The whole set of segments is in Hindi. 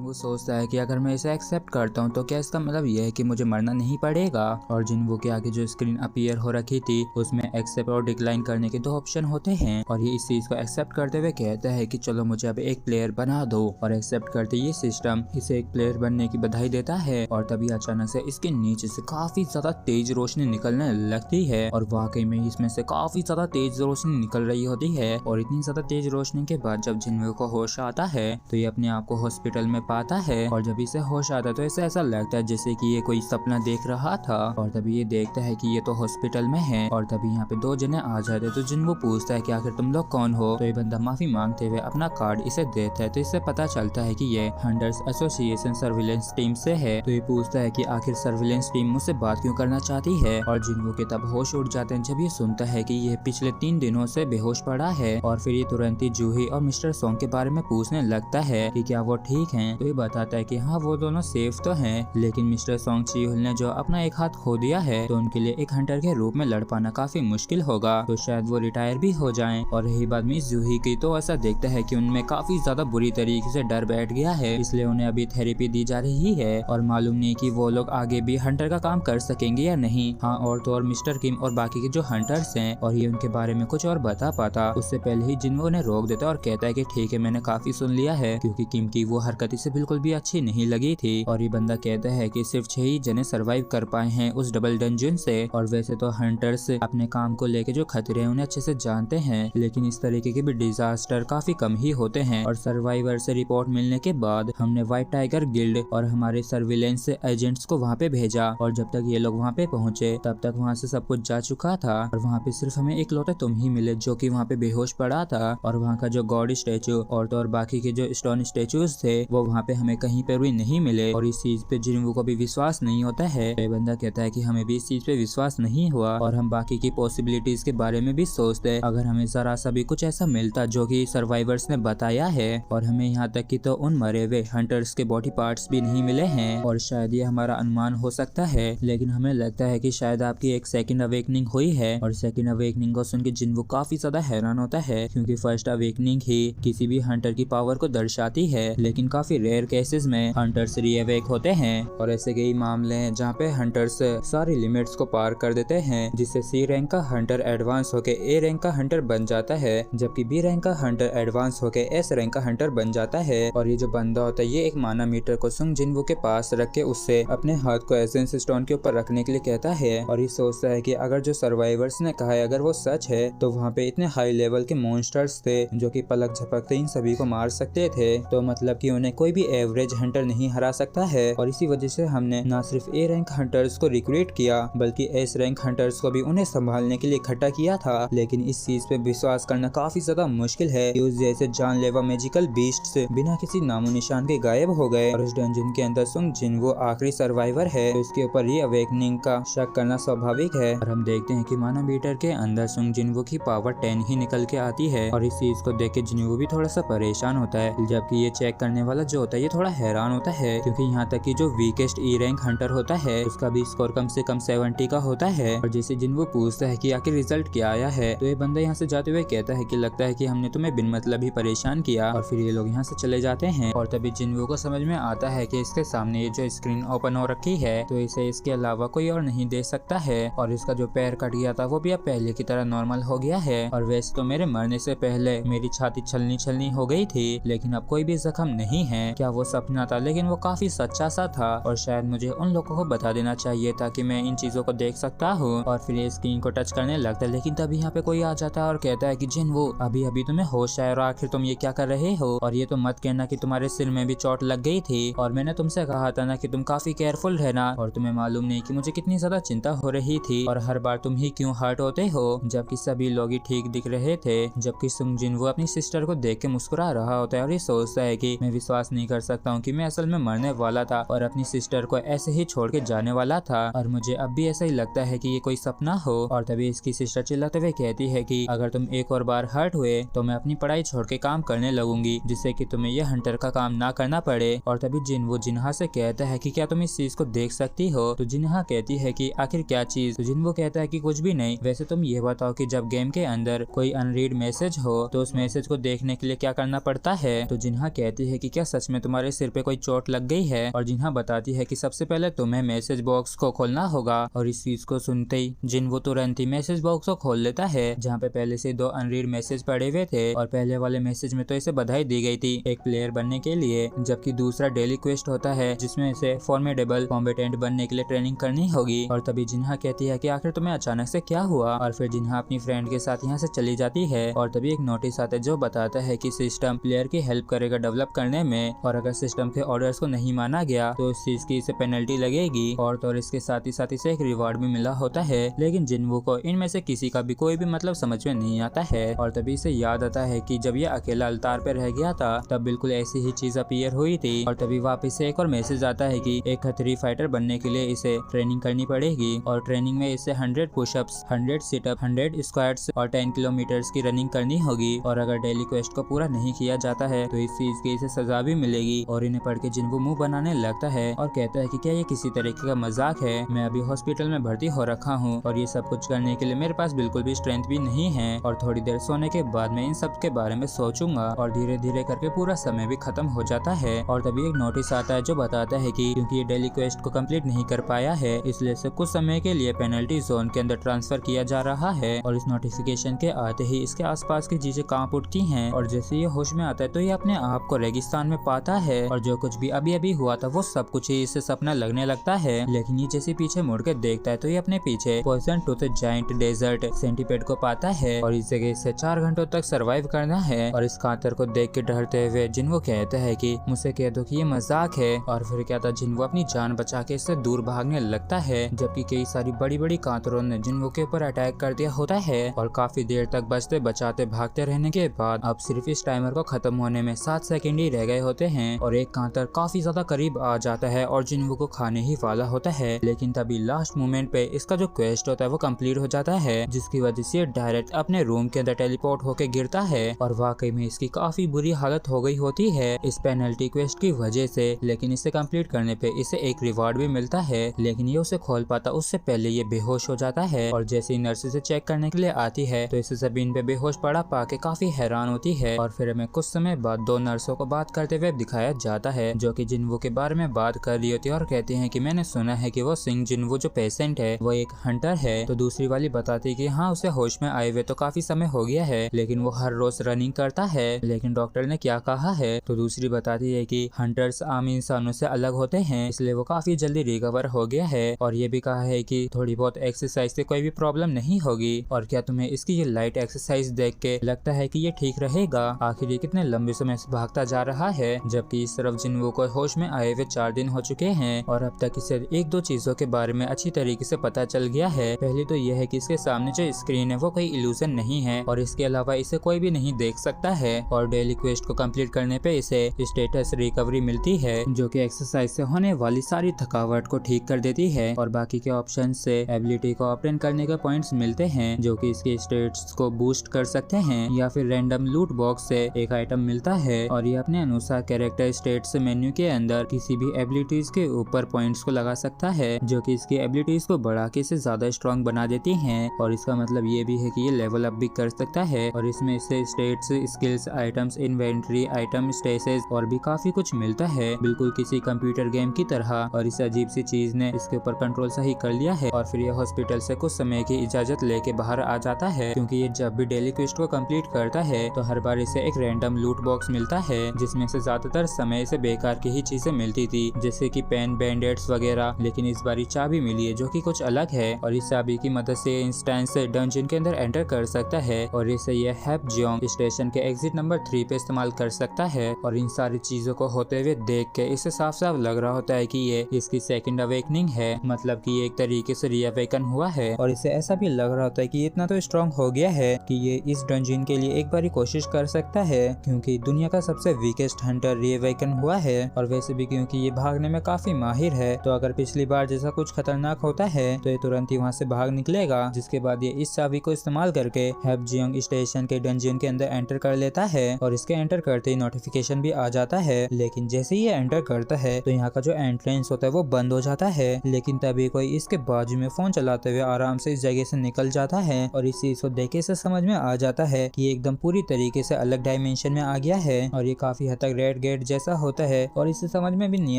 जिनवू सोचता है कि अगर मैं इसे एक्सेप्ट करता हूँ तो क्या इसका मतलब यह है कि मुझे मरना नहीं पड़ेगा। और जिनवू के आगे जो स्क्रीन अपीयर हो रखी थी उसमें एक्सेप्ट और डिक्लाइन करने के 2 ऑप्शन होते हैं और ये इस चीज को एक्सेप्ट करते हुए कहता है कि चलो मुझे अब एक प्लेयर बना दो। और एक्सेप्ट करते ये सिस्टम इसे एक प्लेयर बनने की बधाई देता है और तभी अचानक से इसके नीचे से काफी ज्यादा तेज रोशनी निकलने लगती है और वाकई में इसमें से काफी ज्यादा तेज रोशनी निकल रही होती है। और इतनी ज्यादा तेज रोशनी के बाद जब जिनवू को होश आता है तो ये अपने आप को हॉस्पिटल में पाता है और जब इसे होश आता है तो इसे ऐसा लगता है जैसे कि ये कोई सपना देख रहा था। और तभी ये देखता है कि ये तो हॉस्पिटल में है और तभी यहाँ पे 2 जने आ जाते हैं। तो जिनवू पूछता है कि आखिर तुम लोग कौन हो। तो ये बंदा माफी मांगते हुए अपना कार्ड इसे देता है। तो इससे पता चलता है कि ये हंटर्स एसोसिएशन सर्विलेंस टीम से है। तो ये पूछता है कि आखिर सर्विलेंस टीम मुझसे बात क्यों करना चाहती है। और जिनवू के तब होश उड़ जाते हैं जब ये सुनता है कि ये पिछले 3 दिनों से बेहोश पड़ा है। और फिर ये तुरंत ही जूही और मिस्टर सॉन्ग के बारे में पूछने लगता है कि क्या वो ठीक हैं। तो ये बताता है कि हाँ वो दोनों सेफ तो हैं, लेकिन मिस्टर सॉन्ग चीहुल ने जो अपना एक हाथ खो दिया है तो उनके लिए एक हंटर के रूप में लड़ पाना काफी मुश्किल होगा। तो शायद वो रिटायर भी हो जाएं। और रही बात मिस जूही की तो ऐसा देखता है कि उनमें काफी ज्यादा बुरी तरीके से डर बैठ गया है, इसलिए उन्हें अभी थेरेपी दी जा रही है और मालूम नहीं कि वो लोग आगे भी हंटर का काम कर सकेंगे या नहीं। हाँ और तो और मिस्टर किम और बाकी के जो हंटर्स हैं और ये उनके बारे में कुछ और बता पाता उससे पहले ही जिनवू ने रोक देता और कहता है कि ठीक है मैंने काफी सुन लिया है, क्योंकि किम की वो हरकत इसे बिल्कुल भी अच्छी नहीं लगी थी। और ये बंदा कहता है कि सिर्फ 6 ही जने सरवाइव कर पाए हैं उस डबल डंजन से। और वैसे तो हंटर्स अपने काम को लेके जो खतरे हैं उन्हें अच्छे से जानते हैं, लेकिन इस तरीके के भी डिजास्टर काफी कम ही होते हैं। और सर्वाइवर से रिपोर्ट मिलने के बाद हमने व्हाइट टाइगर गिल्ड और हमारे सर्विलेंस एजेंट्स को वहाँ पे भेजा और जब तक ये लोग वहाँ पे पहुँचे तब तक वहाँ से सब कुछ जा चुका था और वहाँ पे सिर्फ हमें इकलौते तुम ही मिले जो कि वहाँ पे बेहोश पड़ा था। और वहाँ का जो गॉड स्टेचू और तो और बाकी के जो स्टोन स्टेचूज थे वो वहाँ पे हमें कहीं पर भी नहीं मिले। और इस चीज पे जिनवू को भी विश्वास नहीं होता है। ये बंदा कहता है कि हमें भी इस चीज पे विश्वास नहीं हुआ और हम बाकी की पॉसिबिलिटीज के बारे में भी सोचते अगर हमें जरा सा भी कुछ ऐसा मिलता जो कि सर्वाइवर्स ने बताया है। और हमें यहाँ तक कि तो उन मरे हुए हंटर्स के बॉडी पार्ट्स भी नहीं मिले हैं और शायद ये हमारा अनुमान हो सकता है, लेकिन हमें लगता है कि शायद आपकी एक सेकंड अवेकनिंग हुई है। और सेकंड अवेकनिंग को सुन के जिनवू काफी ज्यादा हैरान होता है, क्योंकि फर्स्ट अवेकनिंग ही किसी भी हंटर की पावर को दर्शाती है, लेकिन काफी रेयर केसेस में हंटर्स रीअवेक होते हैं। और ऐसे कई मामले हैं जहाँ पे हंटर्स सारी लिमिट्स को पार कर देते हैं, जिससे सी रैंक का हंटर एडवांस होके ए रैंक का हंटर बन जाता है, जबकि बी रैंक का हंटर एडवांस होके एस रैंक का हंटर बन जाता है। और ये जो बंदा होता है ये एक माना मीटर को सुंग जिनवू के पास रख के उससे अपने हाथ को एसेंस स्टोन के ऊपर रखने के लिए कहता है। और ये सोचता है कि अगर जो सर्वाइवर्स ने कहा है अगर वो सच है तो वहाँ पे इतने हाई लेवल के मॉन्स्टर्स थे जो कि पलक झपकते इन सभी को मार सकते थे, तो मतलब कि उन्हें कोई भी एवरेज हंटर नहीं हरा सकता है। और इसी वजह से हमने न सिर्फ ए रैंक हंटर्स को रिक्रूट किया बल्कि एस रैंक हंटर्स को भी उन्हें संभालने के लिए इकट्ठा किया था। लेकिन इस चीज पे विश्वास करना काफी ज्यादा मुश्किल है कि उस जैसे जानलेवा मैजिकल बीस्ट से बिना किसी नामो निशान के गायब हो गए। और उस डंजन के अंदर सुंग जिनवू आखिरी सर्वाइवर है, तो इसके ऊपर री अवेकनिंग का शक करना स्वाभाविक है। और हम देखते हैं कि माना मीटर के अंदर सुंग जिनवू की पावर 10 ही निकल के आती है। और इस चीज को देख के जिनवू भी थोड़ा सा परेशान होता है, जबकि ये चेक करने वाला जो होता है ये थोड़ा हैरान होता है, क्योंकि यहाँ तक कि जो वीकेस्ट ई रैंक हंटर होता है उसका भी स्कोर कम से कम 70 का होता है। और जैसे जिनवू पूछता है कि आखिर रिजल्ट क्या आया है, तो ये बंदा यहाँ से जाते हुए कहता है कि लगता है कि हमने तुम्हें बिन मतलब ही परेशान किया। और फिर ये लोग यहाँ से चले जाते हैं। और तभी जिनवू को समझ में आता है कि इसके सामने ये जो स्क्रीन ओपन हो रखी है तो इसे इसके अलावा कोई और नहीं दे सकता है। और इसका जो पैर कट गया था वो भी अब पहले की तरह नॉर्मल हो गया है। और वैसे तो मेरे मरने से पहले मेरी छाती छलनी छलनी हो गई थी, लेकिन अब कोई भी जख्म नहीं है। क्या वो सपना था? लेकिन वो काफी सच्चा सा था और शायद मुझे उन लोगों को बता देना चाहिए था कि मैं इन चीजों को देख सकता हूँ। और फिर ये स्क्रीन को टच करने लगता है, लेकिन तभी यहाँ पे कोई आ जाता है और कहता है कि जिनवू अभी अभी तुम्हें होश आया और आखिर तुम ये क्या कर रहे हो। और ये तो मत कहना कि तुम्हारे सिर में भी चोट लग गई थी, और मैंने तुमसे कहा था ना कि तुम काफी केयरफुल रहना। और तुम्हें मालूम नहीं कि मुझे कितनी ज्यादा चिंता हो रही थी और हर बार तुम ही क्यों हर्ट होते हो, जबकि सभी लोग ही ठीक दिख रहे थे। जबकि सुंग जिनवू अपनी सिस्टर को देख के मुस्कुरा रहा होता है और ये सोचता है कि मैं विश्वास नहीं कर सकता हूँ कि मैं असल में मरने वाला था और अपनी सिस्टर को ऐसे ही छोड़ के जाने वाला था, और मुझे अब भी ऐसा ही लगता है कि ये कोई सपना हो। और तभी इसकी सिस्टर चिल्लाते हुए कहती है कि अगर तुम एक और बार हर्ट हुए तो मैं अपनी पढ़ाई छोड़ के काम करने लगूंगी, जिससे कि तुम्हें ये हंटर का काम ना करना पड़े। और तभी जिनवू जिन्हा से कहता है कि क्या तुम इस चीज को देख सकती हो। तो जिन्हा कहती है कि आखिर क्या चीज। तो जिनवू कहता है कि कुछ भी नहीं, वैसे तुम ये बताओ कि जब गेम के अंदर कोई अनरीड मैसेज हो तो उस मैसेज को देखने के लिए क्या करना पड़ता है। तो जिन्हा कहती है कि क्या सच जिसमें तुम्हारे सिर पे कोई चोट लग गई है और जिन्हा बताती है कि सबसे पहले तुम्हें मैसेज बॉक्स को खोलना होगा। और इस चीज को सुनते ही जिन वो तुरंत ही मैसेज बॉक्स को खोल लेता है जहाँ पे पहले से 2 अनरीड मैसेज पड़े हुए थे और पहले वाले मैसेज में तो इसे बधाई दी गई थी एक प्लेयर बनने के लिए, जबकि दूसरा डेली क्वेस्ट होता है जिसमें इसे फॉर्मेडेबल कॉम्बेटेंट बनने के लिए ट्रेनिंग करनी होगी। और तभी जिन्हा कहती है कि आखिर तुम्हें अचानक से क्या हुआ, और फिर जिन्हा अपनी फ्रेंड के साथ यहाँ से चली जाती है। और तभी एक नोटिस आता है जो बताता है कि सिस्टम प्लेयर की हेल्प करेगा डेवलप करने में, और अगर सिस्टम के ऑर्डर्स को नहीं माना गया तो इस चीज की इसे पेनल्टी लगेगी। और तो इसके साथ ही इसे एक रिवॉर्ड भी मिला होता है। लेकिन जिन्वो को इनमें से किसी का भी कोई भी मतलब समझ में नहीं आता है। और तभी इसे याद आता है कि जब ये अकेला अल्तार पे रह गया था तब बिल्कुल ऐसी ही चीज अपीयर हुई थी। और तभी वापस से एक और मैसेज आता है कि एक खतरी फाइटर बनने के लिए इसे ट्रेनिंग करनी पड़ेगी और ट्रेनिंग में इसे 100 पुशअप्स, 100 सिटअप, 100 स्क्वाट्स और 10 किलोमीटर्स की रनिंग करनी होगी। और अगर डेली क्वेस्ट को पूरा नहीं किया जाता है तो इस चीज की इसे सजा भी मिलेगी। और इन्हें पढ़ के जिन्वो मुंह बनाने लगता है और कहता है कि क्या ये किसी तरीके का मजाक है, मैं अभी हॉस्पिटल में भर्ती हो रखा हूँ और ये सब कुछ करने के लिए मेरे पास बिल्कुल भी स्ट्रेंथ भी नहीं है। और थोड़ी देर सोने के बाद मैं इन सब के बारे में सोचूंगा। और धीरे धीरे करके पूरा समय भी खत्म हो जाता है। और तभी एक नोटिस आता है जो बताता है कि क्योंकि ये डेली क्वेस्ट को कंप्लीट नहीं कर पाया है इसलिए इसे कुछ समय के लिए पेनल्टी जोन के अंदर ट्रांसफर किया जा रहा है। और इस नोटिफिकेशन के आते ही इसके आसपास की चीजें कांप उठती हैं और जैसे ये होश में आता है तो ये अपने आप को रेगिस्तान में पाता है और जो कुछ भी अभी अभी हुआ था वो सब कुछ ही इसे सपना लगने लगता है। लेकिन ये जैसे पीछे मुड़ के देखता है तो ये अपने पीछे poison tooth giant desert centipede को पाता है और इस जगह से 4 घंटों तक सरवाइव करना है। और इस कांतर को देख के डरते हुए जिन्वो कहता है कि मुझसे कह दो कि ये मजाक है। और फिर क्या था, जिन्वो अपनी जान बचा के इससे दूर भागने लगता है जबकि कई सारी बड़ी बड़ी कांतरों ने जिन्वो के ऊपर अटैक कर दिया होता है। और काफी देर तक बचते बचाते भागते रहने के बाद अब सिर्फ इस टाइमर को खत्म होने में 7 सेकंड ही रह गए होते हैं और एक कांतर काफी ज्यादा करीब आ जाता है और जिन्वो को खाने ही वाला होता है। लेकिन तभी लास्ट मोमेंट पे इसका जो क्वेस्ट होता है वो कंप्लीट हो जाता है जिसकी वजह से डायरेक्ट अपने रूम के अंदर टेलीपोर्ट होके गिरता है और वाकई में इसकी काफी बुरी हालत हो गई होती है इस पेनल्टी क्वेस्ट की वजह से। लेकिन इसे कंप्लीट करने पे इसे एक रिवॉर्ड भी मिलता है लेकिन ये उसे खोल पाता उससे पहले ये बेहोश हो जाता है। और जैसे ही नर्स इसे चेक करने के लिए आती है तो इसे जमीन पे बेहोश पड़ा पाके काफी हैरान होती है। और फिर हमें कुछ समय बाद 2 नर्सों को बात करते हुए दिखाया जाता है जो कि जिन्वो के बारे में बात कर रही होती है और कहते हैं कि मैंने सुना है कि वो सिंह जिन्वो जो पेशेंट है वो एक हंटर है। तो दूसरी वाली बताती है कि हाँ, उसे होश में आए हुए तो काफी समय हो गया है लेकिन वो हर रोज रनिंग करता है लेकिन डॉक्टर ने क्या कहा है। तो दूसरी बताती है कि हंटर्स आम इंसानों से अलग होते हैं इसलिए वो काफी जल्दी रिकवर हो गया है और ये भी कहा है कि थोड़ी बहुत एक्सरसाइज से कोई भी प्रॉब्लम नहीं होगी। और क्या तुम्हें इसकी ये लाइट एक्सरसाइज देख के लगता है कि ये ठीक रहेगा? आखिर ये कितने लंबे समय से भागता जा रहा है जबकि इस तरफ जिन्वो को होश में आए हुए 4 दिन हो चुके हैं और अब तक इसे 1-2 चीजों के बारे में अच्छी तरीके से पता चल गया है। पहली तो यह है कि इसके सामने जो स्क्रीन है वो कोई इल्यूजन नहीं है और इसके अलावा इसे कोई भी नहीं देख सकता है। और डेली क्वेस्ट को कंप्लीट करने पे इसे स्टेटस रिकवरी मिलती है जो कि एक्सरसाइज से होने वाली सारी थकावट को ठीक कर देती है और बाकी के ऑप्शन से एबिलिटी को ऑप्टेन करने के पॉइंट्स मिलते हैं जो कि इसके स्टेट्स को बूस्ट कर सकते हैं या फिर रैंडम लूट बॉक्स से एक आइटम मिलता है और ये अपने अनुसार कैरेक्टर स्टेट्स मेन्यू के अंदर किसी भी एबिलिटीज के ऊपर पॉइंट्स को लगा सकता है जो कि इसकी एबिलिटीज को बढ़ा के इसे ज्यादा स्ट्रॉन्ग बना देती हैं। और इसका मतलब ये भी है कि ये लेवल अप भी कर सकता है और इसमें इससे states, skills, items, inventory, item स्टेसेस और भी काफी कुछ मिलता है बिल्कुल किसी कंप्यूटर गेम की तरह। और इस अजीब सी चीज ने इसके ऊपर कंट्रोल सही कर लिया है और फिर ये हॉस्पिटल से कुछ समय की इजाजत लेके बाहर आ जाता है क्योंकि ये जब भी डेली क्वेस्ट को कंप्लीट करता है तो हर बार इसे एक रैंडम लूट बॉक्स मिलता है जिसमें से ज्यादातर समय इसे बेकार की ही चीजें मिलती थी जैसे कि पेन, बैंडेड्स वगैरह। लेकिन इस बार चाबी मिली है जो कि कुछ अलग है और इस चाबी की मदद से इंस्टेंस से डंजन के अंदर एंटर कर सकता है और इसे यह हैपजियोंग स्टेशन के एग्जिट नंबर 3 पे इस्तेमाल कर सकता है। और इन सारी चीजों को होते हुए देख के इसे साफ साफ लग रहा होता है कि ये इसकी सेकंड अवेकनिंग है, मतलब कि ये एक तरीके से रीअवेकन हुआ है। और इसे ऐसा भी लग रहा होता है कि इतना तो स्ट्रॉन्ग हो गया है कि ये इस डंजन के लिए एक बार कोशिश कर सकता है क्योंकि दुनिया का सबसे वीकेस्ट हंटर रीअवेकन हुआ है। और वैसे भी क्योंकि ये भागने में काफी माहिर है तो अगर पिछली बार जैसा कुछ खतरनाक होता है तो ये तुरंत ही वहाँ से भाग निकलेगा जिसके बाद ये इस चाबी को इस्तेमाल करके हैपजियोंग स्टेशन के डंजन के अंदर एंटर कर लेता है और इसके एंटर करते ही नोटिफिकेशन भी आ जाता है। लेकिन जैसे ही ये एंटर करता है तो यहाँ का जो एंट्रेंस होता है वो बंद हो जाता है। लेकिन तभी कोई इसके बाजू में फोन चलाते हुए आराम से इस जगह से निकल जाता है और इस चीज को देखे से समझ में आ जाता है कि ये एकदम पूरी तरीके से अलग डायमेंशन में आ गया है और ये काफी हद तक रेड गेट जैसा होता है और इसे समझ में भी नहीं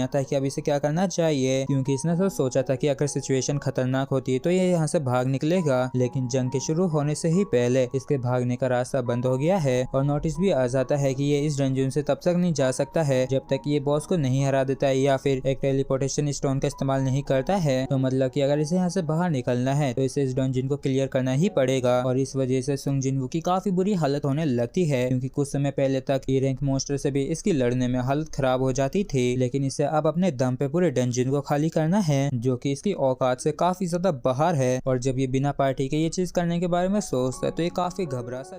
आता कि अब इसे क्या करना चाहिए, क्योंकि इसने तो सोचा था कि अगर सिचुएशन खतरनाक होती है तो ये यहाँ से भाग निकलेगा, लेकिन जंग के शुरू होने से ही पहले इसके भागने का रास्ता बंद हो गया है और नोटिस भी आ जाता है कि ये इस डंजन से तब तक नहीं जा सकता है जब तक ये बॉस को नहीं हरा देता है या फिर एक टेलीपोर्टेशन स्टोन का इस्तेमाल नहीं करता है। तो मतलब कि अगर इसे यहाँ से बाहर निकलना है तो इसे इस डंजन को क्लियर करना ही पड़ेगा और इस वजह से सुंग जिनवू की काफी बुरी हालत होने लगती है, क्योंकि कुछ समय पहले तक ई रैंक मॉन्स्टर से भी इसकी लड़ने में हालत खराब हो जाती थी, लेकिन इसे अब अपने दम पे पूरे डंजन को खाली करना है जो कि इसकी औकात से काफी ज्यादा बाहर है। और जब ये बिना पार्टी के ये चीज करने के बारे में सोचता है तो ये काफी घबरा सा